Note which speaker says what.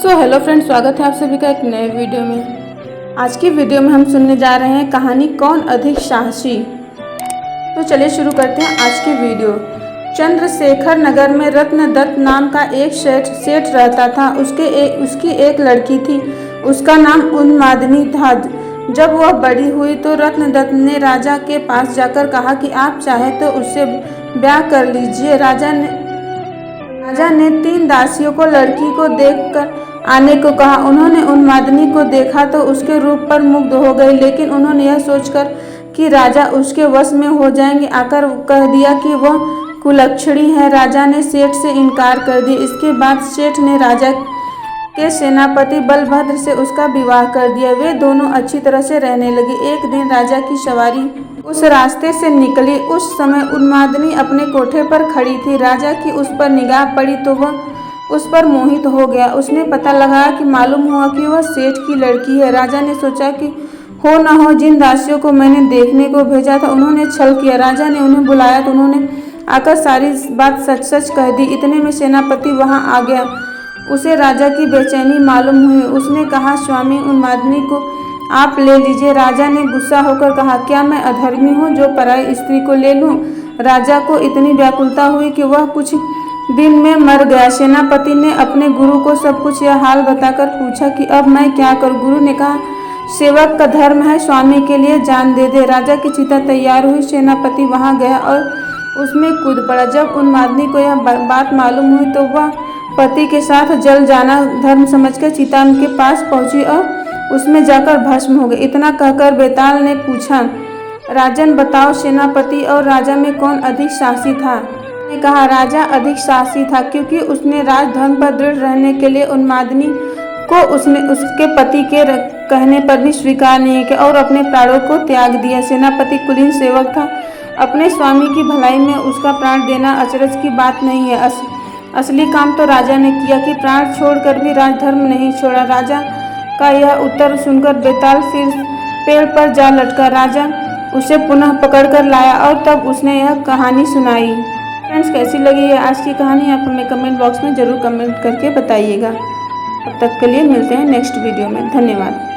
Speaker 1: Hello friends, स्वागत है आप सभी का एक नए वीडियो में। आज की वीडियो में हम सुनने जा रहे हैं कहानी कौन अधिक साहसी। तो चलिए शुरू करते हैं आज की वीडियो। चंद्रशेखर नगर में रत्नदत्त नाम का एक सेठ रहता था। उसकी एक लड़की थी, उसका नाम उन्मादिनी था। जब वह बड़ी हुई तो रत्नदत्त ने राजा के पास जाकर कहा कि आप चाहे तो उससे ब्याह कर लीजिए। राजा ने 3 दासियों को लड़की को देखकर आने को कहा। उन्होंने उन्मादिनी को देखा तो उसके रूप पर मुग्ध हो गई, लेकिन उन्होंने यह सोचकर कि राजा उसके वश में हो जाएंगे आकर कह दिया कि वह कुलक्षणी है। राजा ने सेठ से इनकार कर दिया। इसके बाद सेठ ने राजा के सेनापति बलभद्र से उसका विवाह कर दिया। वे दोनों अच्छी तरह से रहने लगे। एक दिन राजा की सवारी उस रास्ते से निकली। उस समय उन्मादिनी अपने कोठे पर खड़ी थी। राजा की उस पर निगाह पड़ी तो वह उस पर मोहित हो गया। उसने पता लगाया कि मालूम हुआ कि वह सेठ की लड़की है। राजा ने सोचा कि हो न हो जिन दासियों को मैंने देखने को भेजा था उन्होंने छल किया। राजा ने उन्हें बुलाया तो उन्होंने आकर सारी बात सच सच कह दी। इतने में सेनापति वहां आ गया। उसे राजा की बेचैनी मालूम हुई। उसने कहा, स्वामी, उन्मादिनी को आप ले लीजिए। राजा ने गुस्सा होकर कहा, क्या मैं अधर्मी हूँ जो पराई स्त्री को ले लूँ? राजा को इतनी व्याकुलता हुई कि वह कुछ दिन में मर गया। सेनापति ने अपने गुरु को सब कुछ यह हाल बताकर पूछा कि अब मैं क्या करूं? गुरु ने कहा, सेवक का धर्म है, स्वामी के लिए जान दे दे। राजा की चिता तैयार हुई। सेनापति वहां गया और उसमें कूद पड़ा। जब उन्मादिनी को यह बात मालूम हुई तो वह पति के साथ जल जाना धर्म समझकर चिता के पास पहुंची और उसमें जाकर भस्म हो गई। इतना कहकर बेताल ने पूछा, राजन बताओ, सेनापति और राजा में कौन अधिक साहसी था? ने कहा, राजा अधिक साहसी था, क्योंकि उसने राजधर्म पर दृढ़ रहने के लिए उन्मादिनी को उसने उसके पति के कहने पर भी स्वीकार नहीं किया और अपने प्राणों को त्याग दिया। सेनापति कुलीन सेवक था। अपने स्वामी की भलाई में उसका प्राण देना अचरज की बात नहीं है। असली काम तो राजा ने किया कि प्राण छोड़कर भी राजधर्म नहीं छोड़ा। राजा का यह उत्तर सुनकर बेताल फिर पेड़ पर जा लटका। राजा उसे पुनः पकड़कर लाया और तब उसने यह कहानी सुनाई। फ्रेंड्स, कैसी लगी है आज की कहानी? आप हमें कमेंट बॉक्स में ज़रूर कमेंट करके बताइएगा। तब तक के लिए मिलते हैं नेक्स्ट वीडियो में। धन्यवाद।